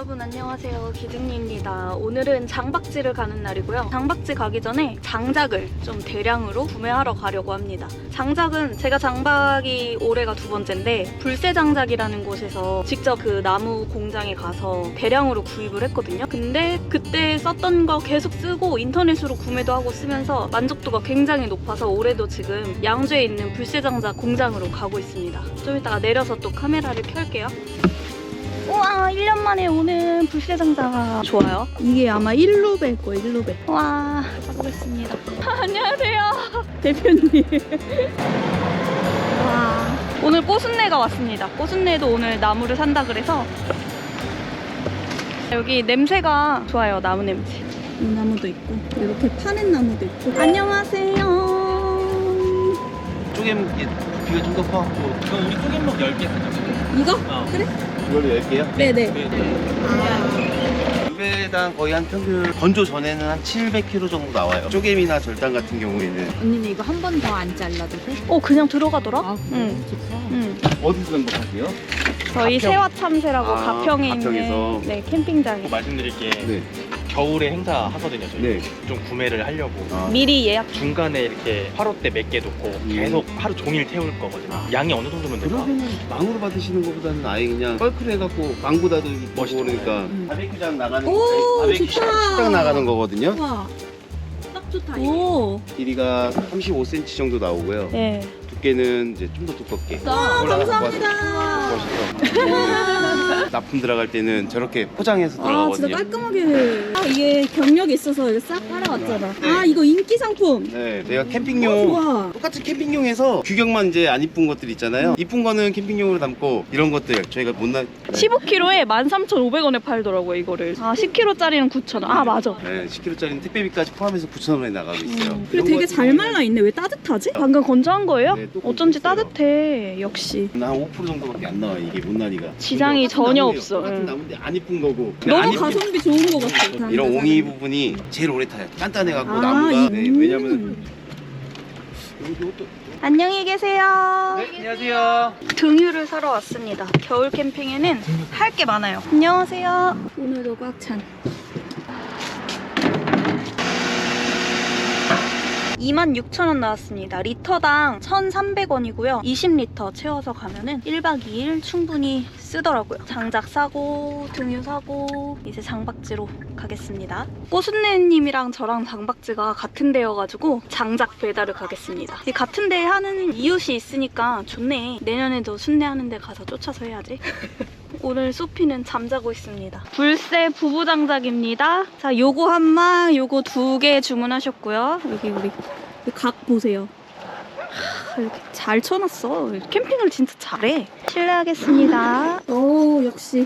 여러분 안녕하세요, 기증리입니다. 오늘은 장박지를 가는 날이고요. 장박지 가기 전에 장작을 좀 대량으로 구매하러 가려고 합니다. 장작은 제가 장박이 올해가 2번째인데 불새장작이라는 곳에서 직접 그 나무 공장에 가서 대량으로 구입을 했거든요. 근데 그때 썼던 거 계속 쓰고 인터넷으로 구매도 하고 쓰면서 만족도가 굉장히 높아서 올해도 지금 양주에 있는 불새장작 공장으로 가고 있습니다. 좀 이따가 내려서 또 카메라를 켤게요. 우와, 1년 만에 오는 불새장작 좋아요. 이게 아마 1루베일 거예요, 1루베. 와, 가보겠습니다. 안녕하세요, 대표님. 와, 오늘 꽃순내가 왔습니다. 꽃순내도 오늘 나무를 산다 그래서 여기 냄새가 좋아요, 나무 냄새. 이 나무도 있고 이렇게 파는 나무도 있고. 안녕하세요. 쪼개면 비가 좀 더 커갖고 그럼 우리 쪼개면 10개 하자. 이거? 그래? 이걸로 10개요? 네네. 루베당 거의 한 평균 건조 전에는 한 700kg 정도 나와요. 쪼개미나 절단 같은 경우에는. 언니는 이거 한 번 더 안 잘라도 돼? 그냥 들어가더라? 아, 응. 좋다. 응. 어디서 장박하세요? 저희 가평. 세화참새라고 아, 가평에 가평에서. 있는 캠핑장에 말씀드릴 게 네. 겨울에 행사 하거든요. 저희 네. 좀 구매를 하려고 아. 미리 예약. 중간에 이렇게 화롯대 몇 개 놓고 계속 하루 종일 태울 거거든요. 양이 어느 정도면 될까? 그러면 망으로 받으시는 것보다는 아예 그냥 뻘크를 해갖고 망보다도 이쁘고 멋있죠. 그러니까 바베큐장 나가는 오, 바베큐 좋다. 식당 나가는 거거든요. 와, 딱 좋다. 오. 길이가 35cm 정도 나오고요. 네. 두께는 이제 좀 더 두껍게. 와, 올라가서 감사합니다. 멋있죠. 납품 들어갈 때는 저렇게 포장해서 아, 진짜 들어가거든요. 깔끔하게. 이게 경력이 있어서 이거 싹 따라왔잖아. 아, 이거 인기 상품. 네, 내가 캠핑용 좋아. 똑같이 캠핑용에서 규격만 이제 안 이쁜 것들 있잖아요. 이쁜 거는 캠핑용으로 담고 이런 것들 저희가 못나 15kg에 13,500원에 팔더라고요, 이거를. 아, 10kg짜리는 9,000원. 아, 맞아. 네, 10kg짜리는 택배비까지 포함해서 9,000원에 나가고 있어요. 그리고 되게 잘 말라 있네. 왜 따뜻하지? 방금 건조한 거예요? 네, 또 어쩐지 건조했어요. 따뜻해. 역시. 한 5% 정도밖에 안 나와 이게 못난이가. 지장이 똑같은 전혀 나무예요. 없어. 똑같은 응. 나무인데 안 이쁜 거고. 그냥 안 너무 이쁜 가성비 좋은 것 같아. 이런 옹이 부분이 제일 오래 타요. 단단해갖고 아, 나무가. 네, 왜냐면 이것도. 안녕히 계세요. 네, 안녕하세요. 등유를 사러 왔습니다. 겨울 캠핑에는 할 게 많아요. 안녕하세요. 오늘도 꽉 찬. 26,000원 나왔습니다. 리터당 1,300원이고요. 20리터 채워서 가면은 1박 2일 충분히 쓰더라고요. 장작 사고, 등유 사고, 이제 장박지로 가겠습니다. 꼬순내님이랑 저랑 장박지가 같은 데여가지고 장작 배달을 가겠습니다. 이 같은 데 하는 이웃이 있으니까 좋네. 내년에도 순례하는 데 가서 쫓아서 해야지. 오늘 소피는 잠자고 있습니다. 불새 부부장작입니다. 자, 요거 한 망, 요거 2개 주문하셨고요. 여기 우리 각 보세요. 이렇게 잘 쳐놨어. 캠핑을 진짜 잘해. 실례하겠습니다. 오, 역시.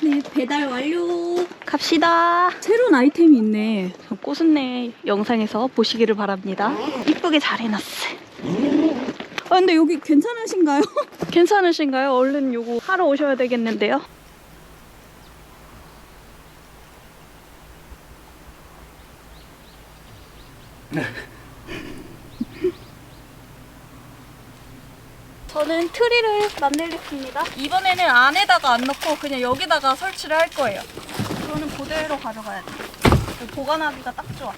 네, 배달 완료. 갑시다. 새로운 아이템이 있네. 꽃은내 영상에서 보시기를 바랍니다. 이쁘게 잘 해놨어요. 아, 근데 여기 괜찮으신가요? 괜찮으신가요? 얼른 요거 하러 오셔야 되겠는데요. 저는 트리를 만들겠습니다. 이번에는 안에다가 안 넣고 그냥 여기다가 설치를 할 거예요. 이거는 그대로 가져가야 돼. 보관하기가 딱 좋아.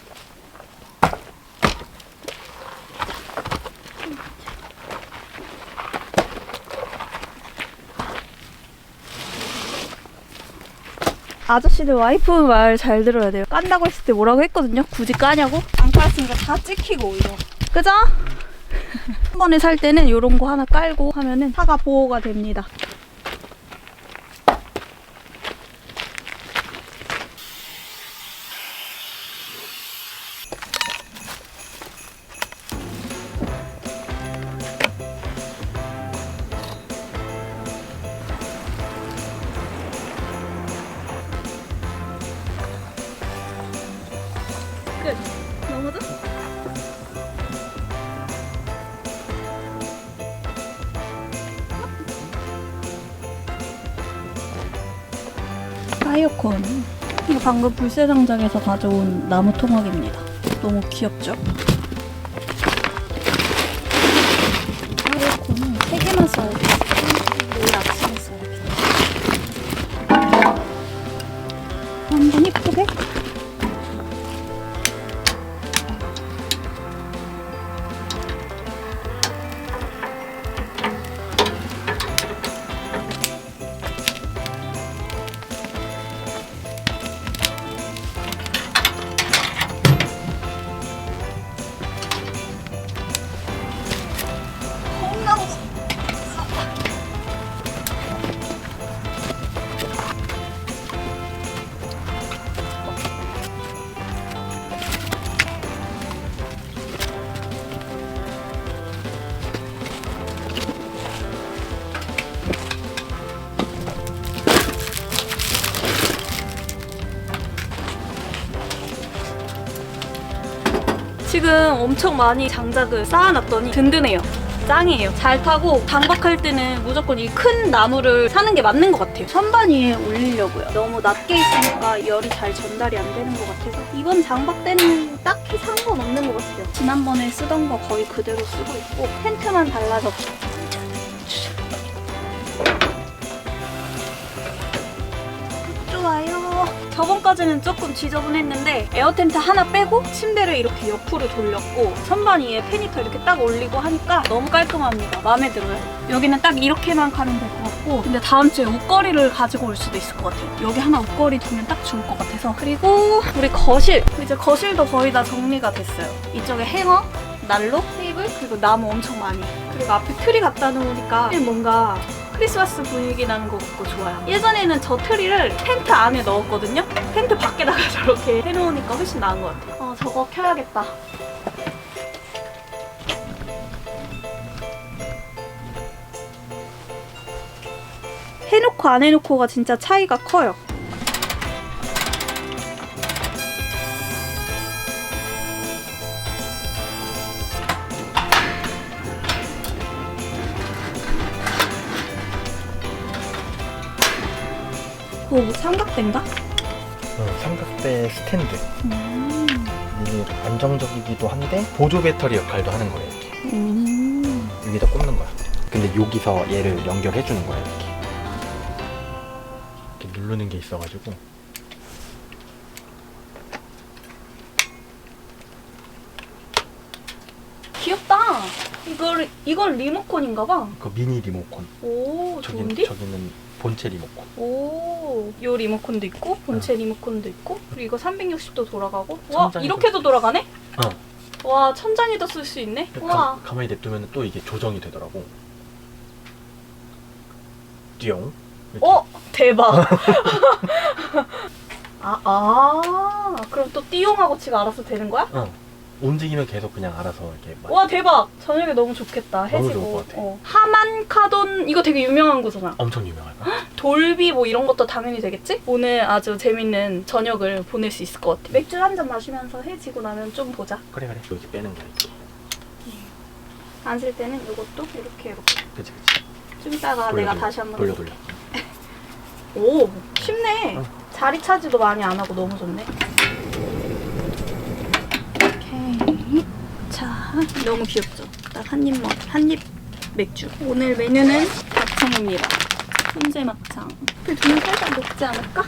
아저씨들 와이프 말 잘 들어야 돼요. 깐다고 했을 때 뭐라고 했거든요. 굳이 까냐고? 안 깔았으니까 다 찍히고 오히려. 그죠? 한 번에 살 때는 이런 거 하나 깔고 하면은 차가 보호가 됩니다. 끝. 넘어져? 사이오콘. 이거 방금 불새장작에서 가져온 나무 통학입니다. 너무 귀엽죠? 지금 엄청 많이 장작을 쌓아놨더니 든든해요. 짱이에요. 잘 타고 장박할 때는 무조건 이 큰 나무를 사는 게 맞는 것 같아요. 선반 위에 올리려고요. 너무 낮게 있으니까 열이 잘 전달이 안 되는 것 같아서 이번 장박 때는 딱히 산 건 없는 것 같아요. 지난번에 쓰던 거 거의 그대로 쓰고 있고 텐트만 달라졌고. 좋아요. 저번까지는 조금 지저분했는데 에어텐트 하나 빼고 침대를 이렇게 옆으로 돌렸고 선반 위에 페니터 이렇게 딱 올리고 하니까 너무 깔끔합니다. 마음에 들어요. 여기는 딱 이렇게만 가면 될 것 같고 근데 다음 주에 옷걸이를 가지고 올 수도 있을 것 같아요. 여기 하나 옷걸이 두면 딱 좋을 것 같아서. 그리고 우리 거실! 이제 거실도 거의 다 정리가 됐어요. 이쪽에 행어, 난로, 테이블, 그리고 나무 엄청 많이. 그리고 앞에 트리 갖다 놓으니까 뭔가 크리스마스 분위기 나는 것 같고 좋아요. 예전에는 저 트리를 텐트 안에 넣었거든요. 텐트 밖에다가 저렇게 해놓으니까 훨씬 나은 것 같아요. 저거 켜야겠다. 해놓고 안 해놓고가 진짜 차이가 커요. 뭐 삼각대인가? 삼각대 스탠드. 이게 안정적이기도 한데 보조 배터리 역할도 하는 거예요. 이렇게. 여기다 꽂는 거야. 근데 여기서 얘를 연결해 주는 거야. 이렇게 누르는 게 있어가지고. 귀엽다. 이건 리모컨인가 봐. 그 미니 리모컨. 오, 좋은데? 저기는 본체 리모컨. 오, 요 리모컨도 있고 본체 리모컨도 있고 그리고 이거 360도 돌아가고. 와, 천장에도- 이렇게도 돌아가네? 어. 와, 천장에도 쓸 수 있네? 와. 가만히 냅두면 또 이게 조정이 되더라고. 띠용. 이렇게. 대박. 그럼 또 띠용하고 지가 알아서 되는 거야? 움직이면 계속 그냥 알아서 이렇게. 와, 대박. 저녁에 너무 좋겠다. 너무 해지고. 좋을 것 같아. 하만카돈 이거 되게 유명한 거잖아. 엄청 유명할 거야. 돌비 뭐 이런 것도 당연히 되겠지? 오늘 아주 재밌는 저녁을 보낼 수 있을 것 같아. 맥주 한 잔 마시면서 해지고 나면 좀 보자. 그래. 여기 빼는 거야. 이렇게. 앉을 때는 이것도 이렇게. 그치. 좀 이따가 내가 다시 한번 돌려. 오, 쉽네. 어. 자리 차지도 많이 안 하고 너무 좋네. 오케이. 자, 너무 귀엽죠? 딱 한 입 맥주. 오늘 메뉴는 막창입니다. 훈제 막창. 그 두면 살짝 녹지 않을까?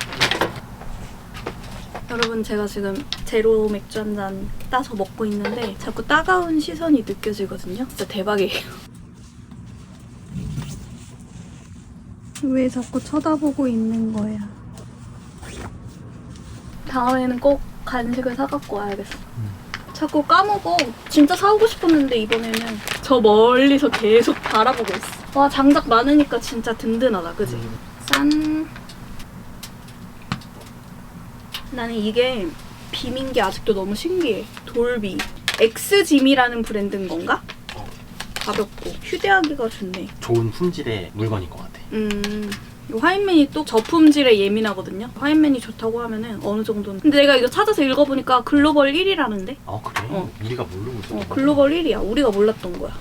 여러분, 제가 지금 제로 맥주 한 잔 따서 먹고 있는데 자꾸 따가운 시선이 느껴지거든요. 진짜 대박이에요. 왜 자꾸 쳐다보고 있는 거야? 다음에는 꼭 간식을 사갖고 와야겠어. 자꾸 까먹어. 진짜 사오고 싶었는데 이번에는 저 멀리서 계속 바라보고 있어. 와, 장작 많으니까 진짜 든든하다, 그지? 짠. 나는 이게 빔인 게 아직도 너무 신기해. 돌비. 엑스짐이라는 브랜드인 건가? 가볍고 휴대하기가 좋네. 좋은 품질의 물건인 것 같아. 이 화인맨이 또 저품질에 예민하거든요. 화인맨이 좋다고 하면은 어느 정도는. 근데 내가 이거 찾아서 읽어보니까 글로벌 1위라는데? 아, 그래? 우리가 모르고 있어. 글로벌 1위야. 우리가 몰랐던 거야.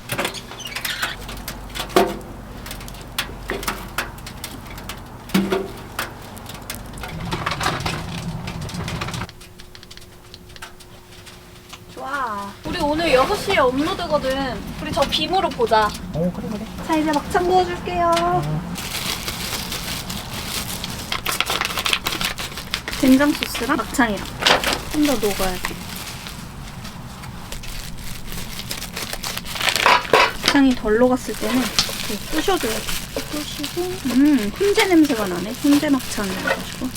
좋아. 우리 오늘 6시에 업로드거든. 우리 저 빔으로 보자. 그래. 자, 이제 막창 구워줄게요. 된장 소스랑 막창이랑 좀 더 녹아야지. 막창이 덜 녹았을 때는 이렇게 쑤셔줘야 돼. 쑤시고 훈제 냄새가 나네. 훈제 막창이라가지고.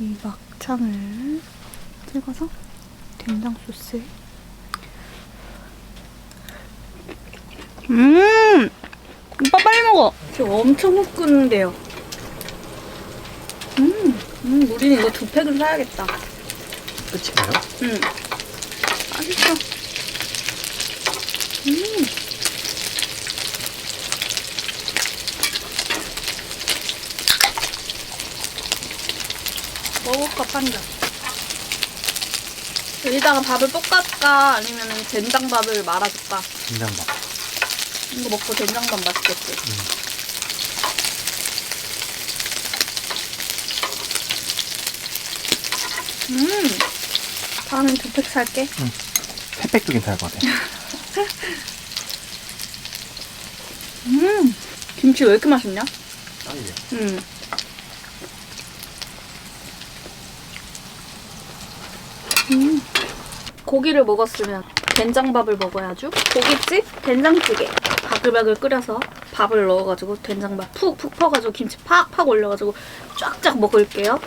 이 막창을 찍어서 된장 소스에 먹어. 지금 엄청 훅 끓는데요. 우리는 이거 2팩을 사야겠다. 끝인가요? 맛있어. 먹을까 판다. 여기다가 밥을 볶을까 아니면 된장밥을 말아줄까? 된장밥. 이거 먹고 된장밥 맛있겠지? 다음엔 2팩 살게. 3팩도 괜찮을 것 같아. 김치 왜 이렇게 맛있냐? 짱이에요. 고기를 먹었으면 된장밥을 먹어야죠. 고깃집 된장찌개 바글바글 끓여서 밥을 넣어가지고 된장밥 푹푹 퍼가지고 김치 팍팍 올려가지고 쫙쫙 먹을게요.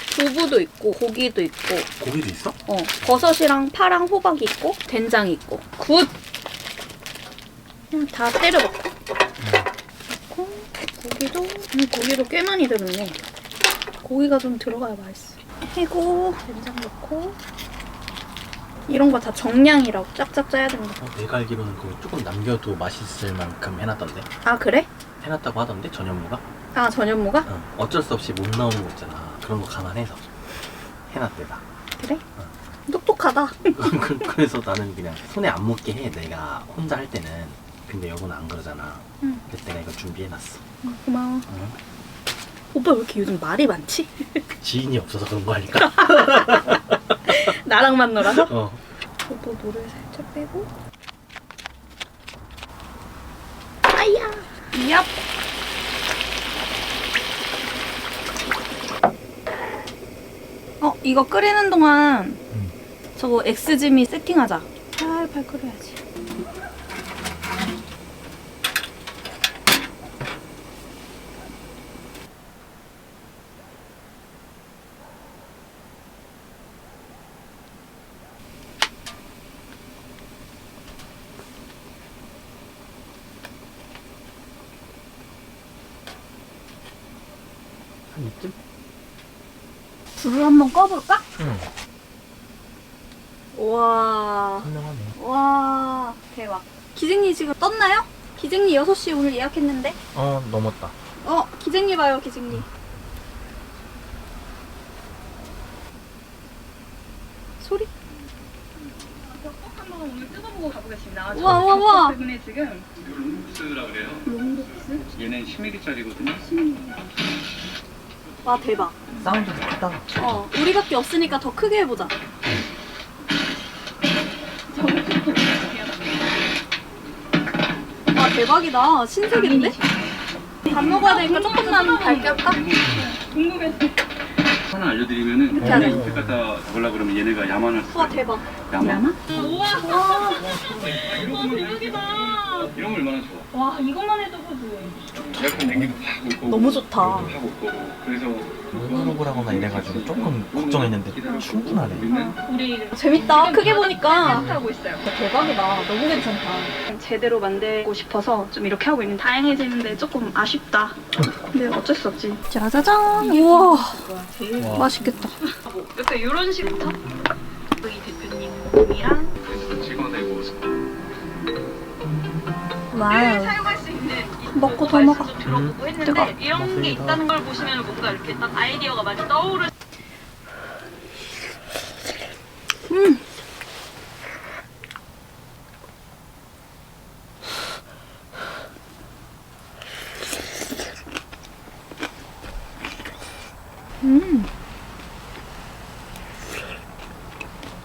두부도 있고 고기도 있고 고기도 있어? 버섯이랑 파랑 호박이 있고 된장이 있고 굿! 그냥 다 때려 먹고 고기도 꽤 많이 들었네. 고기가 좀 들어가야 맛있어. 해고 된장 넣고 이런 거 다 정량이라고 짝짝 짜야 된다. 내가 알기로는 그거 조금 남겨도 맛있을 만큼 해놨던데. 아 그래? 해놨다고 하던데 전현무가? 아 전현무가? 어쩔 수 없이 못 나오는 거 있잖아. 그런 거 감안해서 해놨대다. 그래? 똑똑하다. 그래서 나는 그냥 손에 안 묻게 해. 내가 혼자 할 때는. 근데 여보는 안 그러잖아. 그래서 내가 이거 준비해놨어. 고마워. 오빠 왜 이렇게 요즘 말이 많지? 지인이 없어서 그런 거 아닐까? 나랑만 놀아서? 저도 물을 살짝 빼고. 아야. 얍. 이거 끓이는 동안 저거 엑스짐이 세팅하자. 팔팔 끓여야지. 한 이쯤? 불을 한번 꺼볼까? 응. 와. 선명하네. 와. 대박. 기생리 지금 떴나요? 기생리 6시 오늘 예약했는데? 넘었다. 기생리 봐요, 기생리. 소리? 한번 오늘 뜯어보고 가보겠습니다. 와, 와, 와. 때문에 지금 롱복스라 그래요. 롱복스? 얘는 10mm짜리거든요. 와, 대박. 사운드도 크다. 우리밖에 없으니까 더 크게 해보자. 와, 대박이다. 신세계인데? 밥 먹어야 되니까 조금만 밝게 할까? 궁금해서 하나 알려드리면은 이렇게 하네. 이렇게 갖다 잡으려 그러면 얘네가 야만을 와, 대박. 야만? 우와. 와, 대박이다. 이런 거 얼마나 좋아. 와, 이것만 해도 그지. 에어컨 냉기도 팍 올고 너무 좋다. 하고 거고. 그래서 오버로그라거나 이래가지고 조금 걱정했는데 충분하네. 우리는 재밌다. 크게 보니까. 하고 있어요. 대박이다. 너무 괜찮다. 제대로 만들고 싶어서 좀 이렇게 하고 있는 다양해지는데 조금 아쉽다. 근데 어쩔 수 없지. 짜자잔. 우와. 와. 맛있겠다. 약간 이런 식부터 이 대표님이랑 그래서 찍어내고 와우. 사용할 수 있는 먹고 더 먹어. 들어보고 했는데 뜨거. 이런 게 맞습니다. 있다는 걸 보시면 뭔가 이렇게 딱 아이디어가 많이 떠오르.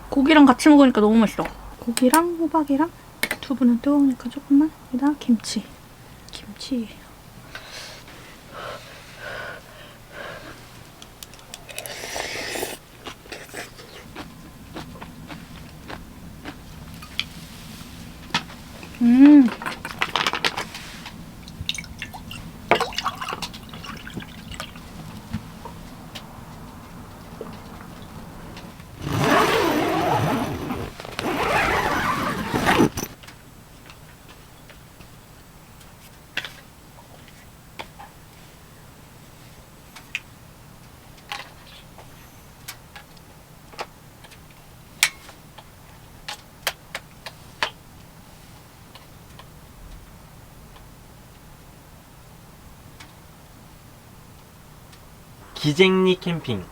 고기랑 같이 먹으니까 너무 맛있어. 고기랑 호박이랑 두부는 뜨거우니까 조금만. 여기다 김치. 김치. 기쟁리 캠핑.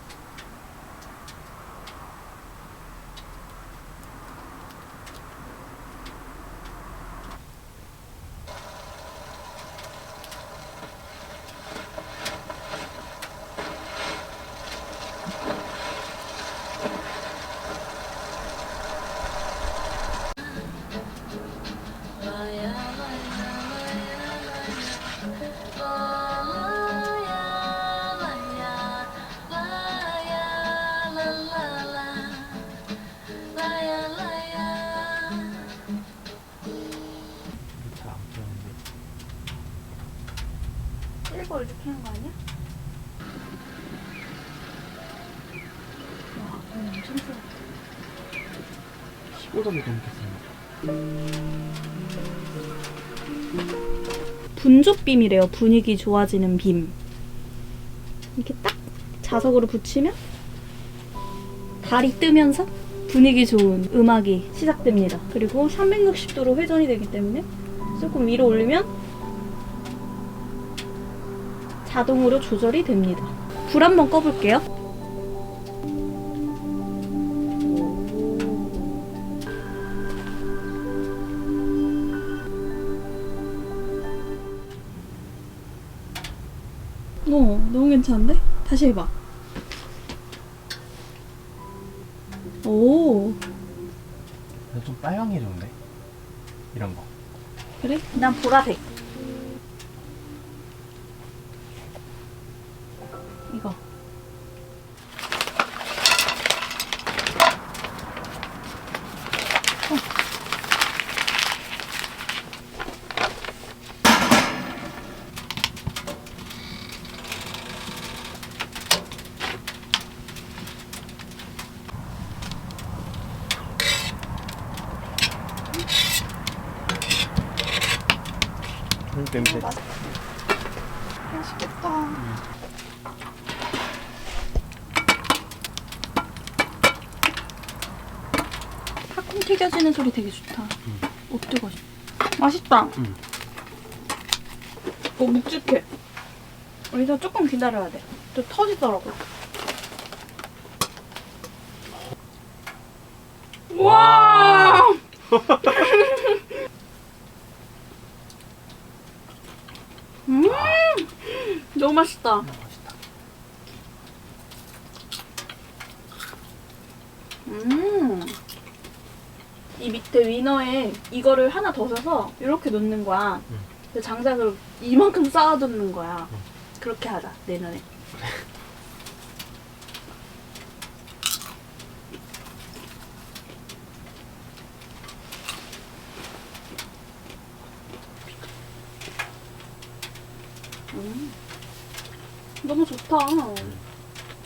잘 안 보이는데. 일거 이렇게 하는 거 아니야? 와, 엄청 좋아. 15점이 넘겠습니다. 분조빔이래요. 분위기 좋아지는 빔. 이렇게 딱 자석으로 붙이면 달이 뜨면서 분위기 좋은 음악이 시작됩니다. 그리고 360도로 회전이 되기 때문에 조금 위로 올리면 자동으로 조절이 됩니다. 불 한번 꺼볼게요. 너무 괜찮은데? 다시 해봐. 오, 근데 좀 빨강이 좋은데? 이런 거. 그래? 난 보라색. 이거. 냄새. 맛있겠다. 팝콘 튀겨지는 소리 되게 좋다. 오, 뜨거. 맛있다. 묵직해. 여기서 조금 기다려야 돼. 또 터지더라고. 와! 너무 맛있다. 이 밑에 위너에 이거를 하나 더 사서 이렇게 놓는 거야. 근데 장작을 이만큼 쌓아두는 거야. 그렇게 하자, 내년에. 너무 좋다.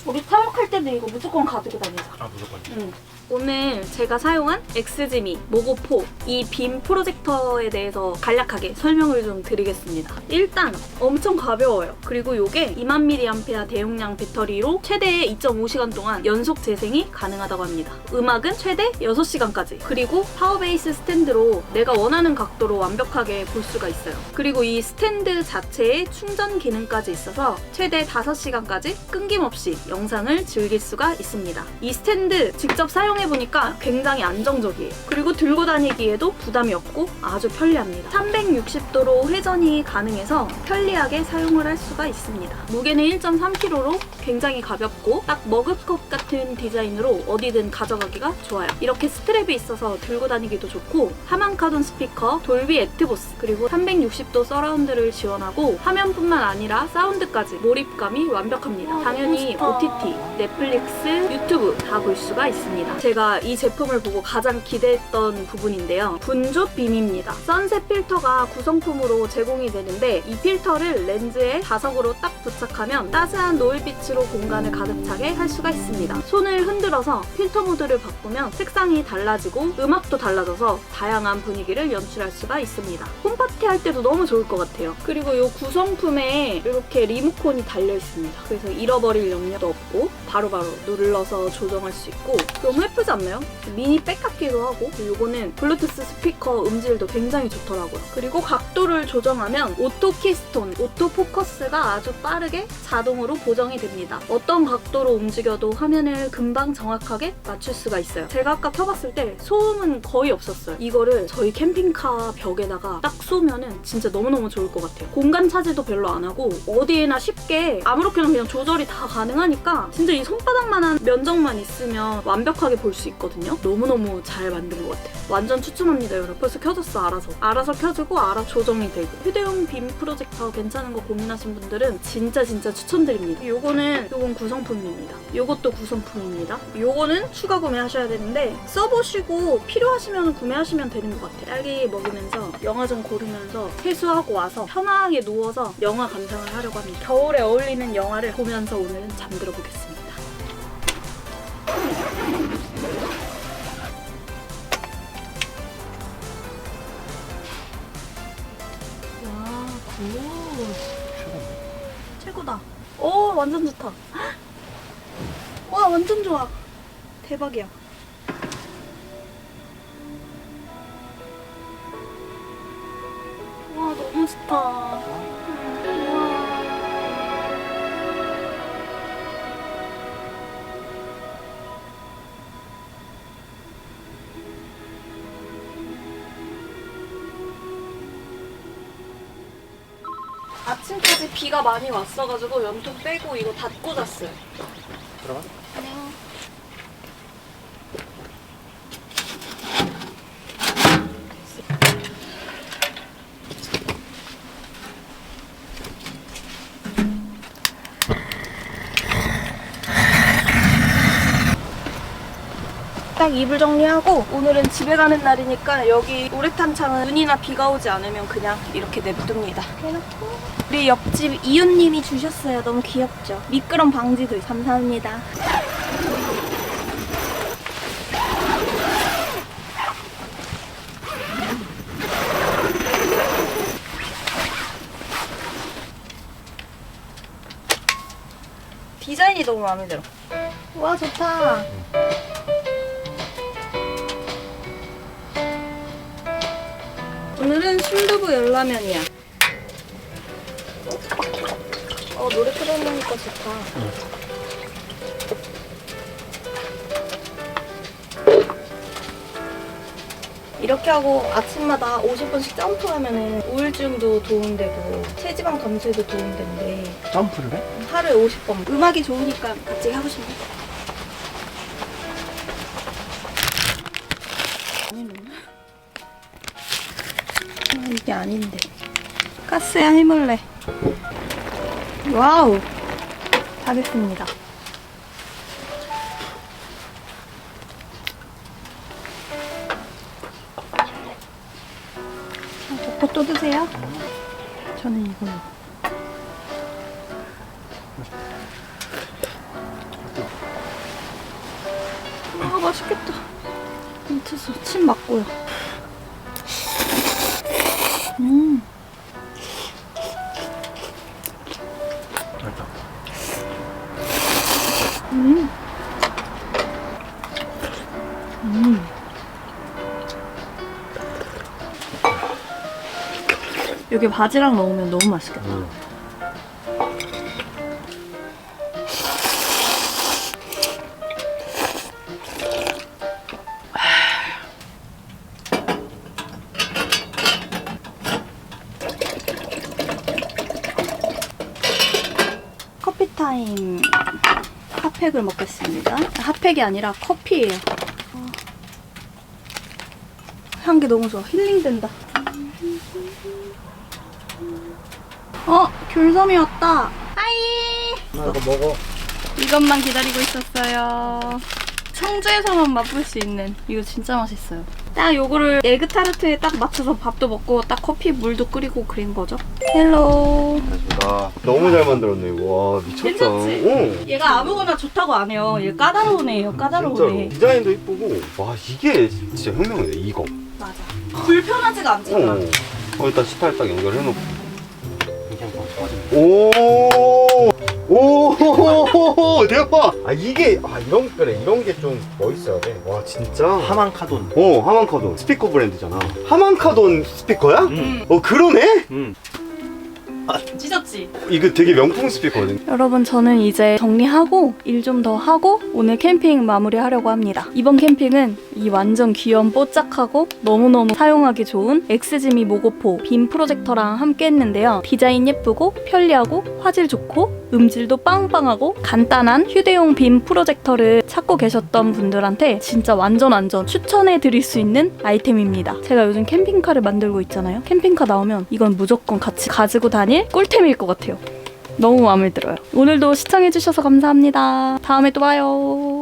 우리 사역할 때도 이거 무조건 가지고 다니자. 아, 무조건. 응. 오늘 제가 사용한 엑스지미 모고4 이 빔 프로젝터에 대해서 간략하게 설명을 좀 드리겠습니다. 일단 엄청 가벼워요. 그리고 이게 2000mAh 대용량 배터리로 최대 2.5시간 동안 연속 재생이 가능하다고 합니다. 음악은 최대 6시간까지. 그리고 파워베이스 스탠드로 내가 원하는 각도로 완벽하게 볼 수가 있어요. 그리고 이 스탠드 자체에 충전 기능까지 있어서 최대 5시간까지 끊김없이 영상을 즐길 수가 있습니다. 이 스탠드 직접 사용해보니까 굉장히 안정적이에요. 그리고 들고 다니기에도 부담이 없고 아주 편리합니다. 360도로 회전이 가능해서 편리하게 사용을 할 수가 있습니다. 무게는 1.3kg로 굉장히 가볍고 딱 머그컵 같은 디자인으로 어디든 가져가기가 좋아요. 이렇게 스트랩이 있어서 들고 다니기도 좋고 하만카돈 스피커, 돌비 애트보스, 그리고 360도 서라운드를 지원하고 화면뿐만 아니라 사운드까지 몰입감이 완벽합니다. 당연히 OTT, 넷플릭스, 유튜브 다 볼 수가 있습니다. 제가 이 제품을 보고 가장 기대했던 부분인데요. 분조빔입니다. 선셋 필터가 구성품으로 제공이 되는데 이 필터를 렌즈에 자석으로 딱 부착하면 따스한 노을빛으로 공간을 가득 차게 할 수가 있습니다. 손을 흔들어서 필터 모드를 바꾸면 색상이 달라지고 음악도 달라져서 다양한 분위기를 연출할 수가 있습니다. 홈파티 할 때도 너무 좋을 것 같아요. 그리고 이 구성품에 이렇게 리모컨이 달려 있습니다. 그래서 잃어버릴 염려도 없고 바로바로 눌러서 조정할 수 있고 너무 예쁘지 않나요? 미니 백 같기도 하고 요거는 블루투스 스피커 음질도 굉장히 좋더라고요. 그리고 각도를 조정하면 오토 키스톤, 오토 포커스가 아주 빠르게 자동으로 보정이 됩니다. 어떤 각도로 움직여도 화면을 금방 정확하게 맞출 수가 있어요. 제가 아까 켜봤을 때 소음은 거의 없었어요. 이거를 저희 캠핑카 벽에다가 딱 쏘면은 진짜 너무너무 좋을 것 같아요. 공간 차지도 별로 안 하고 어디에나 쉽게 아무렇게나 그냥 조절이 다 가능하니까 진짜 이 손바닥만한 면적만 있으면 완벽하게 볼 수 있거든요. 너무너무 잘 만든 것 같아요. 완전 추천합니다, 여러분. 벌써 켜졌어, 알아서 켜지고 알아 조정이 되고. 휴대용 빔 프로젝터 괜찮은 거 고민하신 분들은 진짜 추천드립니다. 요건 구성품입니다. 요것도 구성품입니다. 요거는 추가 구매하셔야 되는데 써보시고 필요하시면 구매하시면 되는 것 같아요. 딸기 먹이면서 영화 좀 고르면서 세수하고 와서 편하게 누워서 영화 감상을 하려고 합니다. 겨울에 어울리는 영화를 보면서 오늘은 잠들어 보겠습니다. 와, 굿. 최고다. 오, 완전 좋다. 와, 완전 좋아. 대박이야. 와, 너무 좋다. 우와. 아침까지 비가 많이 왔어가지고 연통 빼고 이거 닫고 잤어요. 들어가? 딱 이불 정리하고 오늘은 집에 가는 날이니까 여기 우레탄 창은 눈이나 비가 오지 않으면 그냥 이렇게 냅둡니다. 해놓고 우리 옆집 이웃님이 주셨어요. 너무 귀엽죠? 미끄럼 방지도 있어요. 감사합니다. 디자인이 너무 마음에 들어. 와, 좋다. 오늘은 순두부 열라면이야. 노래 틀어놓으니까 좋다. 이렇게 하고 아침마다 50분씩 점프하면은 우울증도 도움되고 체지방 감소에도 도움된대. 점프를 해? 하루에 50번. 음악이 좋으니까 같이 하고 싶네. 이게 아닌데. 가스야, 해물래. 와우. 다 됐습니다. 덮고 또 드세요? 저는 이걸로. 아, 맛있겠다. 미쳤어. 침 맞고요. 맛있다. 여기 바지락 넣으면 너무 맛있겠다. 커피타임 핫팩을 먹겠습니다. 핫팩이 아니라 커피예요. 향기 너무 좋아. 힐링된다. 귤섬이 왔다. 하이. 나 이거 먹어. 이것만 기다리고 있었어요. 청주에서만 맛볼 수 있는. 이거 진짜 맛있어요. 딱 요거를 에그타르트에 딱 맞춰서 밥도 먹고 딱 커피 물도 끓이고 그린 거죠. 헬로. 아, 너무 잘 만들었네 이거. 와, 미쳤다. 괜찮지? 얘가 아무거나 좋다고 안 해요. 얘 까다로운 애예요. 까다로운 애. 디자인도 이쁘고. 와, 이게 진짜 혁명이네 이거. 맞아. 불편하지가 않잖아. 일단 시타를 딱 연결해놓고. 이게 뭐 터진다. 오, 우와 대박. 아 이게 이런 게 좀 멋있어야 돼. 와 진짜. 하만카돈. 하만카돈 스피커 브랜드잖아. 하만카돈 스피커야? 그러네. 찢었지? 이거 되게 명품 스피커거든. 여러분 저는 이제 정리하고 일 좀 더 하고 오늘 캠핑 마무리하려고 합니다. 이번 캠핑은 이 완전 귀여운 뽀짝하고 너무너무 사용하기 좋은 엑스지미 모고포 빔 프로젝터랑 함께 했는데요. 디자인 예쁘고 편리하고 화질 좋고 음질도 빵빵하고 간단한 휴대용 빔 프로젝터를 찾고 계셨던 분들한테 진짜 완전 추천해드릴 수 있는 아이템입니다. 제가 요즘 캠핑카를 만들고 있잖아요. 캠핑카 나오면 이건 무조건 같이 가지고 다닐 꿀템일 것 같아요. 너무 마음에 들어요. 오늘도 시청해주셔서 감사합니다. 다음에 또 봐요.